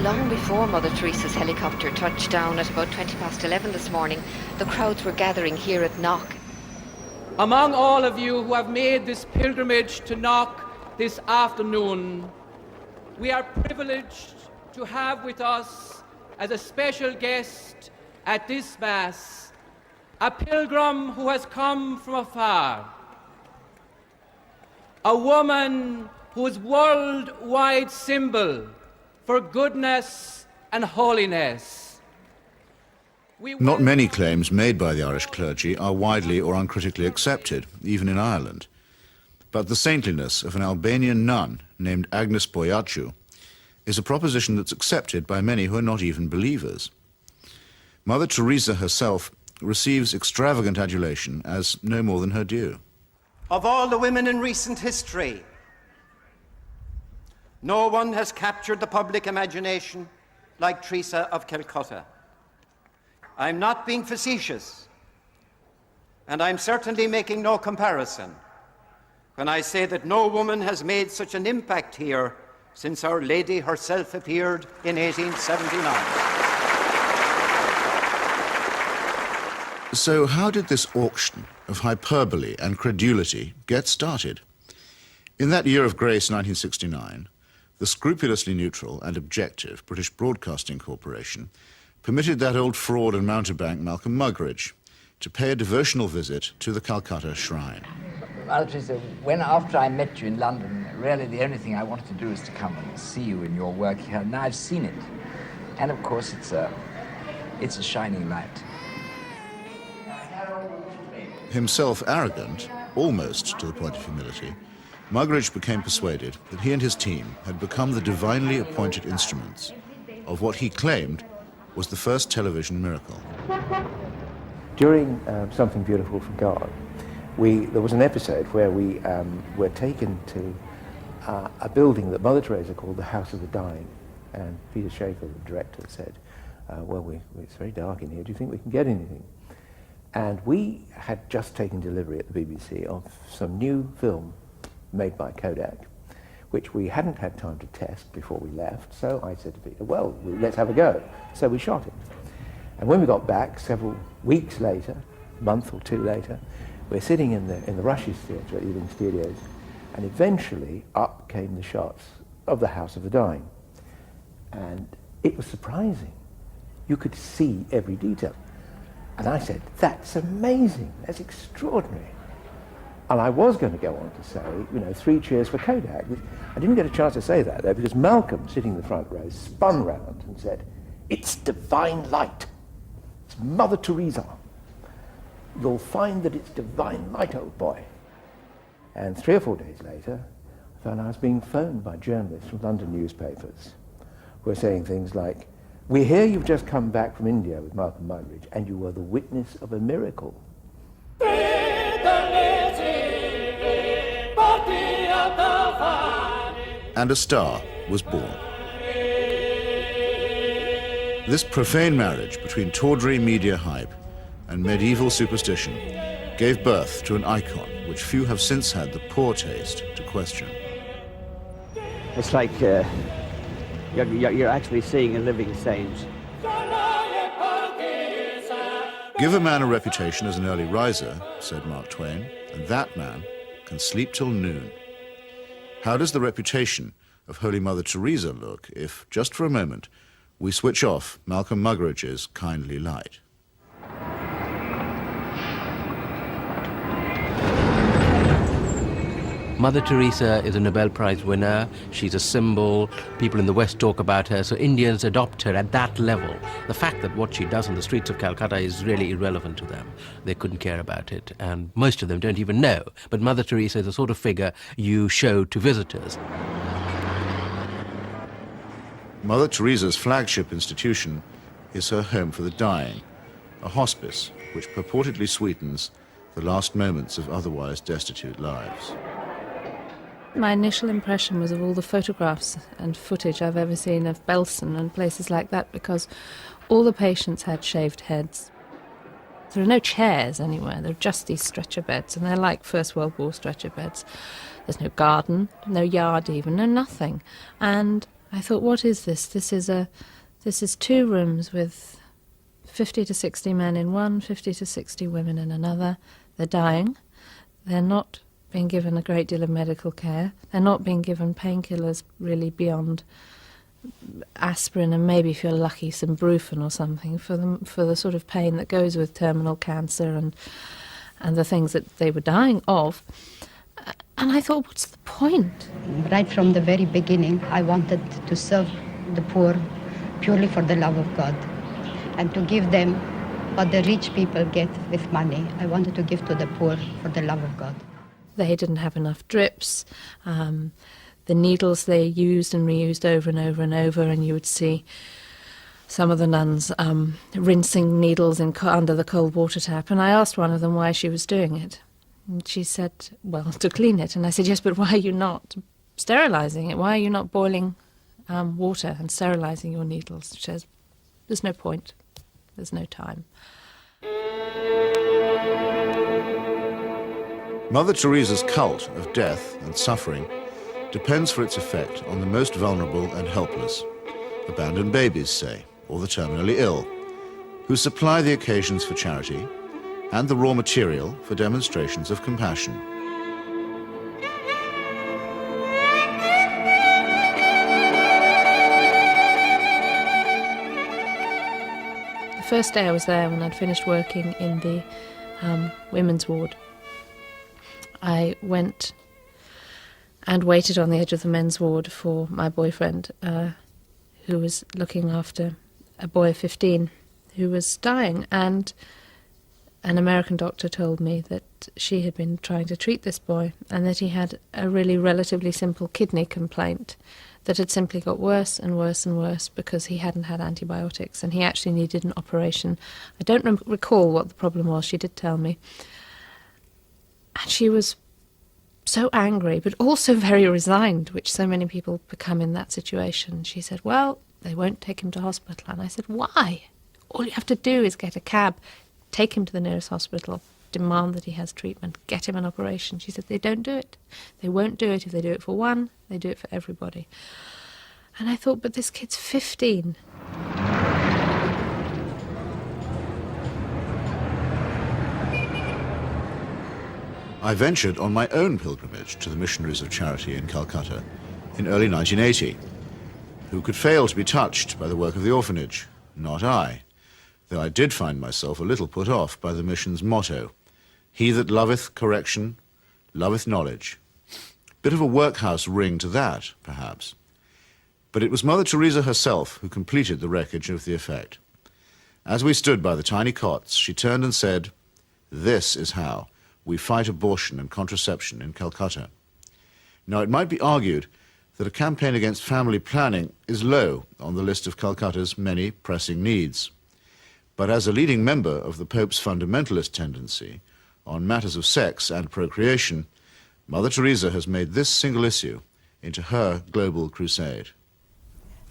Long before Mother Teresa's helicopter touched down at about 11:20 this morning, the crowds were gathering here at Knock. Among all of you who have made this pilgrimage to Knock this afternoon, we are privileged to have with us as a special guest at this Mass a pilgrim who has come from afar, a woman whose worldwide symbol for goodness and holiness. Not many claims made by the Irish clergy are widely or uncritically accepted, even in Ireland. But the saintliness of an Albanian nun named Agnes Boyaciu is a proposition that's accepted by many who are not even believers. Mother Teresa herself receives extravagant adulation as no more than her due. Of all the women in recent history, no one has captured the public imagination like Teresa of Calcutta. I'm not being facetious, and I'm certainly making no comparison when I say that no woman has made such an impact here since Our Lady herself appeared in 1879. So how did this auction of hyperbole and credulity get started? In that year of grace, 1969, the scrupulously neutral and objective British Broadcasting Corporation permitted that old fraud and mountebank Malcolm Muggeridge to pay a devotional visit to the Calcutta Shrine. Well, Teresa, after I met you in London, really the only thing I wanted to do is to come and see you in your work here. Now I've seen it. And of course it's a shining light. Himself arrogant, almost to the point of humility, Muggeridge became persuaded that he and his team had become the divinely appointed instruments of what he claimed was the first television miracle. During Something Beautiful from God, there was an episode where we were taken to a building that Mother Teresa called the House of the Dying. And Peter Schaefer, the director, said, it's very dark in here, do you think we can get anything? And we had just taken delivery at the BBC of some new film made by Kodak, which we hadn't had time to test before we left. So I said to Peter, well, let's have a go. So we shot it. And when we got back several weeks later, a month or two later, we're sitting in the Rushes Theatre at Ealing Studios, and eventually up came the shots of the House of the Dying. And it was surprising. You could see every detail. And I said, that's amazing, that's extraordinary. And I was going to go on to say, 3 cheers for Kodak. I didn't get a chance to say that though, because Malcolm, sitting in the front row, spun round and said, it's divine light. It's Mother Teresa. You'll find that it's divine light, old boy. And 3 or 4 days later, I found I was being phoned by journalists from London newspapers who were saying things like, we hear you've just come back from India with Malcolm Muggeridge, and you were the witness of a miracle. And a star was born. This profane marriage between tawdry media hype and medieval superstition gave birth to an icon which few have since had the poor taste to question. It's like you're actually seeing a living saint. Give a man a reputation as an early riser, said Mark Twain, and that man can sleep till noon. How does the reputation of Holy Mother Teresa look if, just for a moment, we switch off Malcolm Muggeridge's kindly light? Mother Teresa is a Nobel Prize winner. She's a symbol. People in the West talk about her, so Indians adopt her at that level. The fact that what she does on the streets of Calcutta is really irrelevant to them. They couldn't care about it, and most of them don't even know. But Mother Teresa is the sort of figure you show to visitors. Mother Teresa's flagship institution is her home for the dying, a hospice which purportedly sweetens the last moments of otherwise destitute lives. My initial impression was of all the photographs and footage I've ever seen of Belsen and places like that, because all the patients had shaved heads. There are no chairs anywhere, there are just these stretcher beds, and they're like First World War stretcher beds. There's no garden, no yard even, no nothing. And I thought, what is this? This is 2 rooms with 50 to 60 men in one, 50 to 60 women in another. They're dying. They're not being given a great deal of medical care. They're not being given painkillers really beyond aspirin and maybe, if you're lucky, some Brufen or something for the sort of pain that goes with terminal cancer and the things that they were dying of. And I thought, what's the point? Right from the very beginning, I wanted to serve the poor purely for the love of God and to give them what the rich people get with money. I wanted to give to the poor for the love of God. They didn't have enough drips. The needles they used and reused over and over and over, and you would see some of the nuns rinsing needles under the cold water tap. And I asked one of them why she was doing it. And she said, well, to clean it. And I said, yes, but why are you not sterilising it? Why are you not boiling water and sterilising your needles? She says, there's no point. There's no time. Mother Teresa's cult of death and suffering depends for its effect on the most vulnerable and helpless, abandoned babies, say, or the terminally ill, who supply the occasions for charity and the raw material for demonstrations of compassion. The first day I was there, when I'd finished working in the women's ward, I went and waited on the edge of the men's ward for my boyfriend, who was looking after a boy of 15 who was dying. And an American doctor told me that she had been trying to treat this boy and that he had a really relatively simple kidney complaint that had simply got worse and worse and worse because he hadn't had antibiotics, and he actually needed an operation. I don't recall what the problem was. She did tell me. And she was so angry, but also very resigned, which so many people become in that situation. She said, well, they won't take him to hospital. And I said, why? All you have to do is get a cab, take him to the nearest hospital, demand that he has treatment, get him an operation. She said, they don't do it. They won't do it. If they do it for one, they do it for everybody. And I thought, but this kid's 15. I ventured on my own pilgrimage to the Missionaries of Charity in Calcutta in early 1980. Who could fail to be touched by the work of the orphanage? Not I, though I did find myself a little put off by the mission's motto, he that loveth correction, loveth knowledge. Bit of a workhouse ring to that, perhaps. But it was Mother Teresa herself who completed the wreckage of the effect. As we stood by the tiny cots, she turned and said, this is how we fight abortion and contraception in Calcutta. Now, it might be argued that a campaign against family planning is low on the list of Calcutta's many pressing needs. But as a leading member of the Pope's fundamentalist tendency on matters of sex and procreation, Mother Teresa has made this single issue into her global crusade.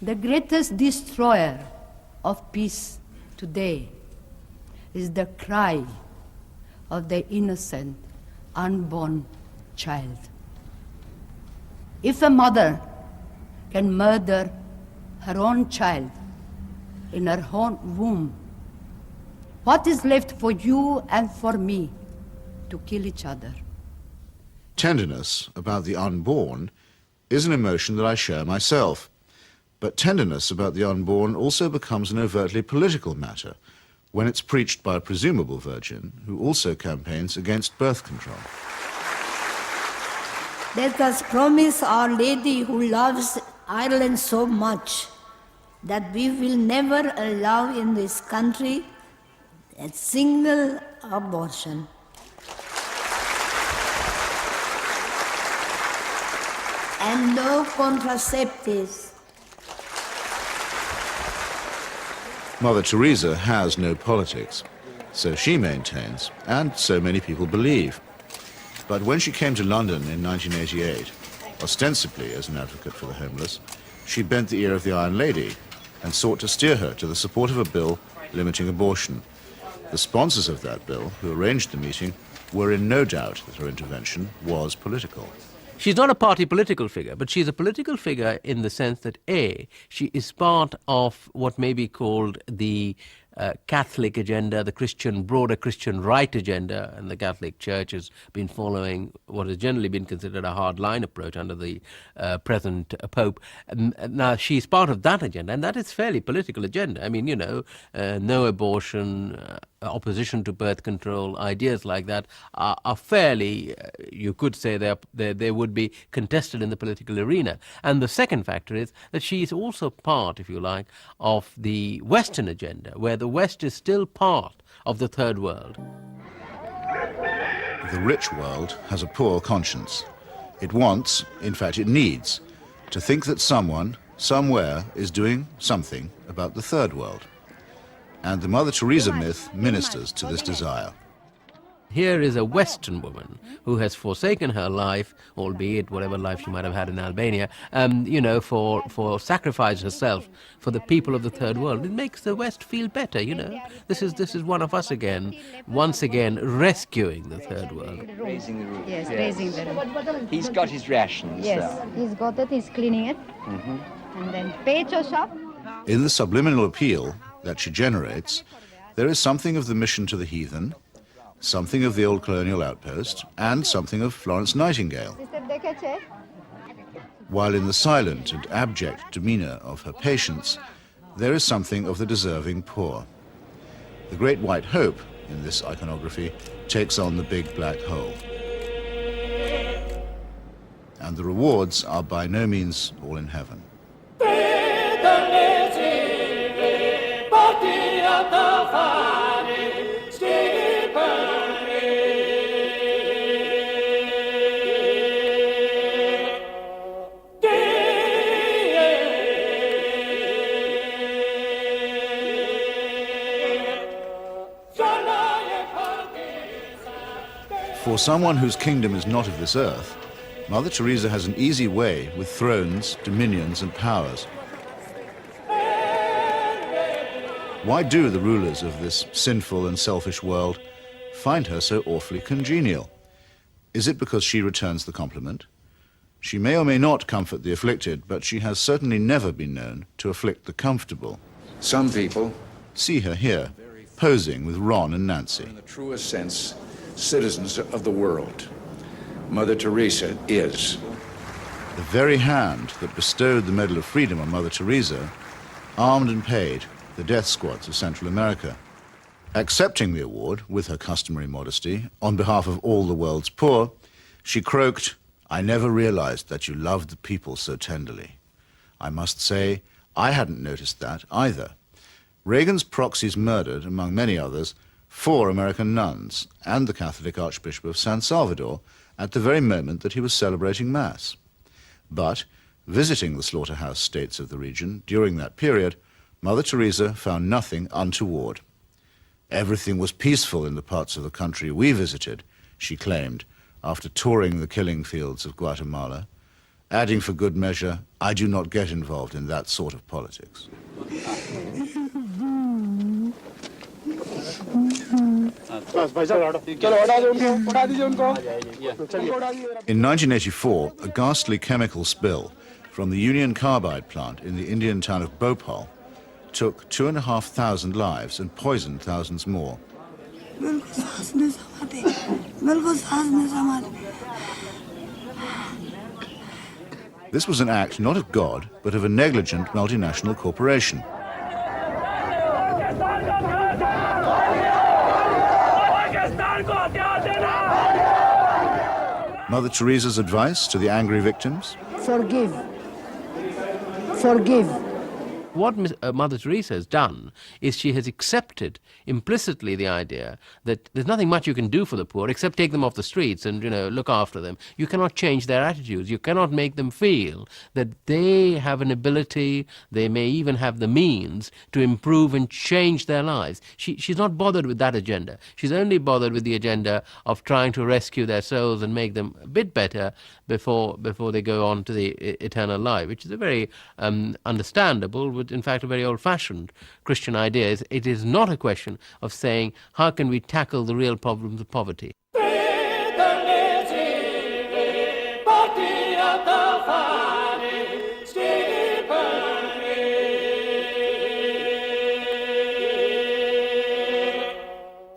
The greatest destroyer of peace today is the cry of the innocent, unborn child. If a mother can murder her own child in her own womb, what is left for you and for me to kill each other? Tenderness about the unborn is an emotion that I share myself. But tenderness about the unborn also becomes an overtly political matter when it's preached by a presumable virgin who also campaigns against birth control. Let us promise Our Lady, who loves Ireland so much, that we will never allow in this country a single abortion. And no contraceptives. Mother Teresa has no politics, so she maintains, and so many people believe. But when she came to London in 1988, ostensibly as an advocate for the homeless, she bent the ear of the Iron Lady and sought to steer her to the support of a bill limiting abortion. The sponsors of that bill, who arranged the meeting, were in no doubt that her intervention was political. She's not a party political figure, but she's a political figure in the sense that, A, she is part of what may be called the Catholic agenda, the broader Christian right agenda, and the Catholic Church has been following what has generally been considered a hard-line approach under the present Pope. Now, she's part of that agenda, and that is fairly political agenda. I mean, you know, no abortion, opposition to birth control, ideas like that are fairly, you could say they would be contested in the political arena. And the second factor is that she is also part, if you like, of the Western agenda, where the West is still part of the third world. The rich world has a poor conscience. It wants, in fact it needs, to think that someone, somewhere, is doing something about the third world. And the Mother Teresa myth ministers to this desire. Here is a Western woman who has forsaken her life, albeit whatever life she might have had in Albania, you know, for sacrifice herself for the people of the third world. It makes the West feel better, you know. This is one of us again, once again rescuing the third world. Raising the roof. Yes, raising the roof. He's got his rations. Yes, he's got it, he's cleaning it. And then pecho shop. In the subliminal appeal that she generates, there is something of the mission to the heathen, something of the old colonial outpost, and something of Florence Nightingale. While in the silent and abject demeanour of her patients, there is something of the deserving poor. The great white hope in this iconography takes on the big black hole. And the rewards are by no means all in heaven. For someone whose kingdom is not of this earth, Mother Teresa has an easy way with thrones, dominions, and powers. Why do the rulers of this sinful and selfish world find her so awfully congenial? Is it because she returns the compliment? She may or may not comfort the afflicted, but she has certainly never been known to afflict the comfortable. Some people See her here, posing with Ron and Nancy. in the truest sense, citizens of the world. Mother Teresa is. The very hand that bestowed the Medal of Freedom on Mother Teresa armed and paid the death squads of Central America. Accepting the award, with her customary modesty, on behalf of all the world's poor, she croaked, "I never realized that you loved the people so tenderly." I must say, I hadn't noticed that either. Reagan's proxies murdered, among many others, 4 American nuns and the Catholic Archbishop of San Salvador at the very moment that he was celebrating Mass. But, visiting the slaughterhouse states of the region during that period, Mother Teresa found nothing untoward. Everything was peaceful in the parts of the country we visited, she claimed, after touring the killing fields of Guatemala, adding for good measure, "I do not get involved in that sort of politics." In 1984, a ghastly chemical spill from the Union Carbide plant in the Indian town of Bhopal took 2,500 lives and poisoned thousands more. This was an act not of God, but of a negligent multinational corporation. Mother Teresa's advice to the angry victims? Forgive. Forgive. What Mother Teresa has done is she has accepted implicitly the idea that there's nothing much you can do for the poor except take them off the streets and, look after them. You cannot change their attitudes. You cannot make them feel that they have an ability, they may even have the means to improve and change their lives. She's not bothered with that agenda. She's only bothered with the agenda of trying to rescue their souls and make them a bit better before they go on to the eternal life, which is a very understandable, but in fact a very old-fashioned Christian idea. It is not a question of saying, how can we tackle the real problems of poverty?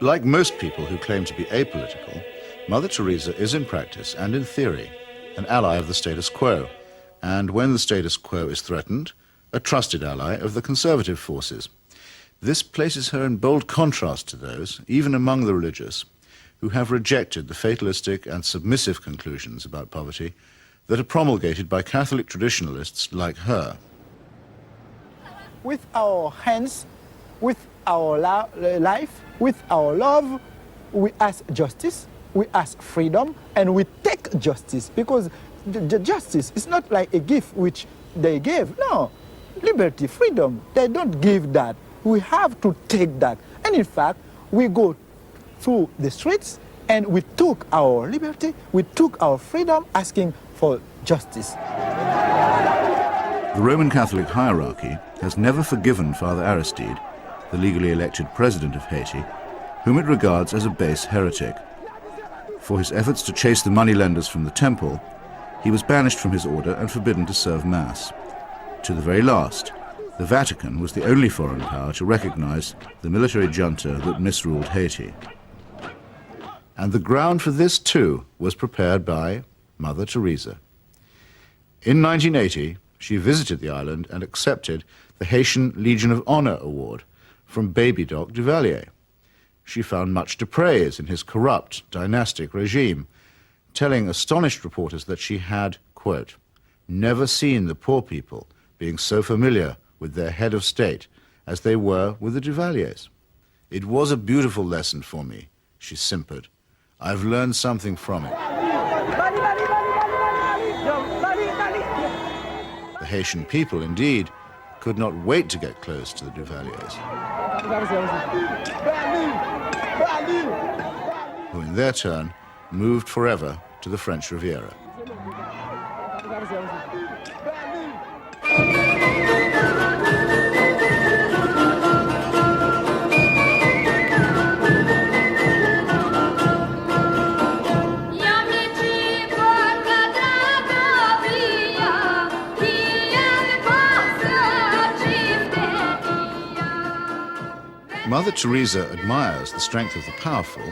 Like most people who claim to be apolitical, Mother Teresa is in practice and in theory an ally of the status quo, and when the status quo is threatened, a trusted ally of the conservative forces. This places her in bold contrast to those, even among the religious, who have rejected the fatalistic and submissive conclusions about poverty that are promulgated by Catholic traditionalists like her. With our hands, with our life, with our love, we ask justice, we ask freedom, and we take justice, because the justice is not like a gift which they gave. No, liberty, freedom, they don't give that. We have to take that. And in fact, we go through the streets and we took our liberty, we took our freedom, asking for justice. The Roman Catholic hierarchy has never forgiven Father Aristide, the legally elected president of Haiti, whom it regards as a base heretic. For his efforts to chase the moneylenders from the temple, he was banished from his order and forbidden to serve Mass. To the very last, the Vatican was the only foreign power to recognize the military junta that misruled Haiti. And the ground for this, too, was prepared by Mother Teresa. In 1980, she visited the island and accepted the Haitian Legion of Honor Award from Baby Doc Duvalier. She found much to praise in his corrupt, dynastic regime, telling astonished reporters that she had, quote, never seen the poor people being so familiar with their head of state as they were with the Duvaliers. It was a beautiful lesson for me, she simpered. I've learned something from it. The Haitian people, indeed, could not wait to get close to the Duvaliers, who in their turn moved forever to the French Riviera. Mother Teresa admires the strength of the powerful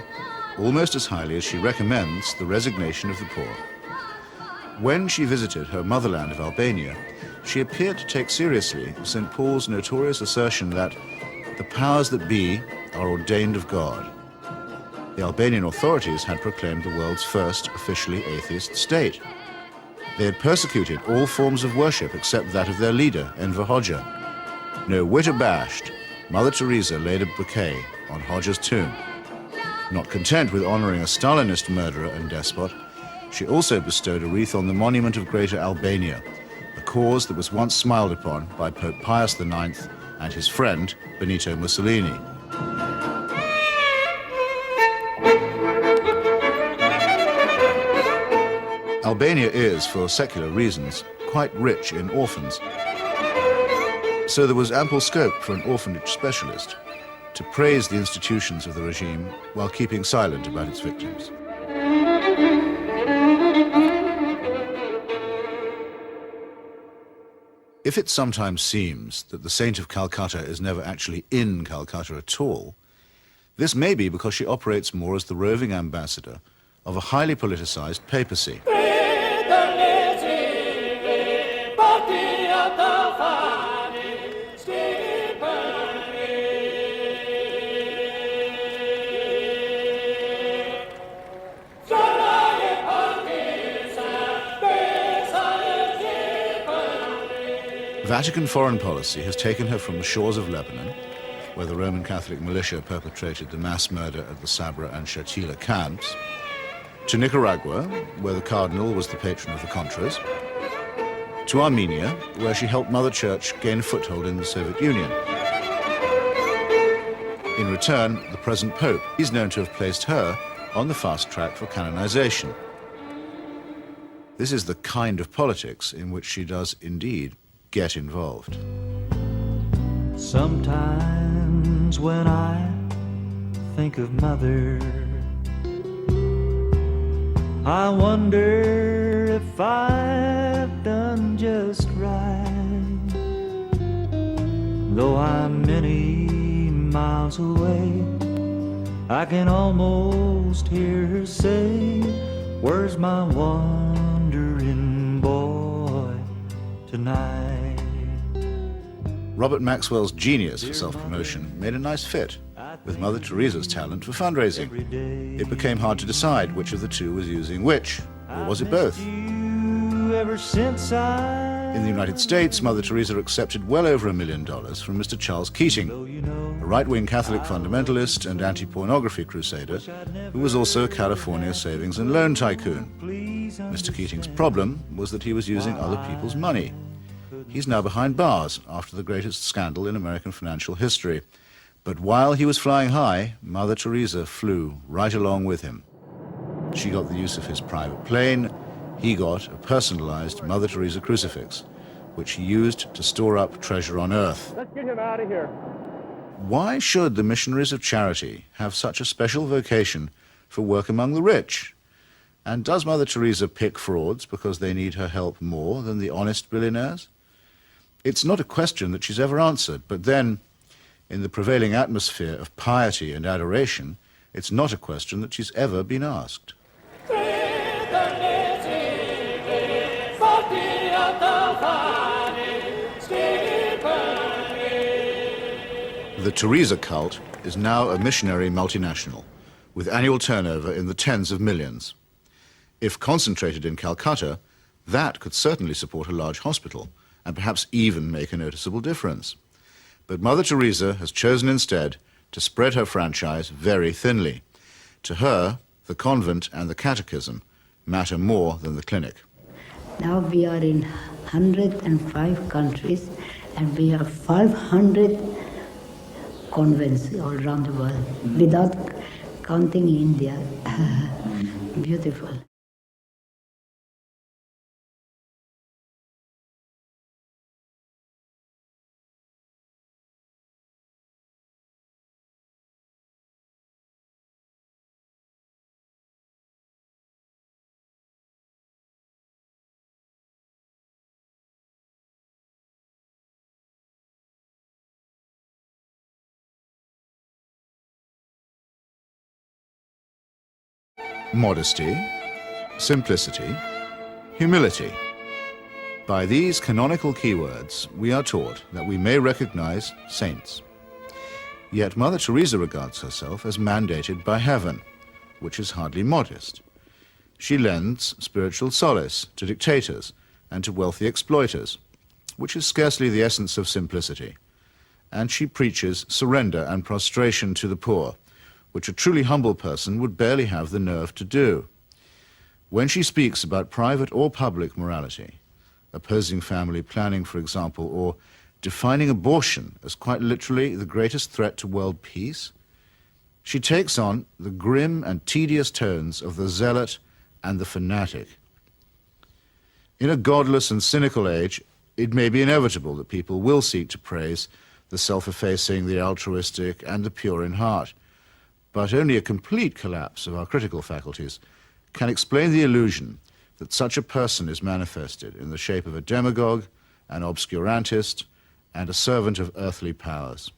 almost as highly as she recommends the resignation of the poor. When she visited her motherland of Albania, she appeared to take seriously St. Paul's notorious assertion that the powers that be are ordained of God. The Albanian authorities had proclaimed the world's first officially atheist state. They had persecuted all forms of worship except that of their leader, Enver Hoxha. No whit abashed, Mother Teresa laid a bouquet on Hoxha's tomb. Not content with honoring a Stalinist murderer and despot, she also bestowed a wreath on the monument of Greater Albania, a cause that was once smiled upon by Pope Pius IX and his friend, Benito Mussolini. Albania is, for secular reasons, quite rich in orphans. So there was ample scope for an orphanage specialist to praise the institutions of the regime while keeping silent about its victims. If it sometimes seems that the Saint of Calcutta is never actually in Calcutta at all, this may be because she operates more as the roving ambassador of a highly politicized papacy. Vatican foreign policy has taken her from the shores of Lebanon, where the Roman Catholic militia perpetrated the mass murder at the Sabra and Shatila camps, to Nicaragua, where the Cardinal was the patron of the Contras, to Armenia, where she helped Mother Church gain a foothold in the Soviet Union. In return, the present Pope is known to have placed her on the fast track for canonization. This is the kind of politics in which she does indeed get involved. Sometimes when I think of Mother, I wonder if I've done just right. Though I'm many miles away, I can almost hear her say, where's my wandering boy tonight? Robert Maxwell's genius for self-promotion made a nice fit with Mother Teresa's talent for fundraising. It became hard to decide which of the two was using which, or was it both? Ever since In the United States, Mother Teresa accepted well over $1 million from Mr. Charles Keating, a right-wing Catholic fundamentalist and anti-pornography crusader who was also a California savings and loan tycoon. Mr. Keating's problem was that he was using other people's money. He's now behind bars after the greatest scandal in American financial history. But while he was flying high, Mother Teresa flew right along with him. She got the use of his private plane. He got a personalized Mother Teresa crucifix, which he used to store up treasure on earth. Let's get him out of here. Why should the missionaries of charity have such a special vocation for work among the rich? And does Mother Teresa pick frauds because they need her help more than the honest billionaires? It's not a question that she's ever answered, but then, in the prevailing atmosphere of piety and adoration, it's not a question that she's ever been asked. The Teresa cult is now a missionary multinational, with annual turnover in the tens of millions. If concentrated in Calcutta, that could certainly support a large hospital, and perhaps even make a noticeable difference. But Mother Teresa has chosen instead to spread her franchise very thinly. To her, the convent and the catechism matter more than the clinic. Now we are in 105 countries and we have 500 convents all around the world, without counting India. Beautiful. Modesty, simplicity, humility. By these canonical keywords, we are taught that we may recognize saints. Yet Mother Teresa regards herself as mandated by heaven, which is hardly modest. She lends spiritual solace to dictators and to wealthy exploiters, which is scarcely the essence of simplicity. And she preaches surrender and prostration to the poor, which a truly humble person would barely have the nerve to do. When she speaks about private or public morality, opposing family planning, for example, or defining abortion as quite literally the greatest threat to world peace, she takes on the grim and tedious tones of the zealot and the fanatic. In a godless and cynical age, it may be inevitable that people will seek to praise the self-effacing, the altruistic, and the pure in heart. But only a complete collapse of our critical faculties can explain the illusion that such a person is manifested in the shape of a demagogue, an obscurantist, and a servant of earthly powers.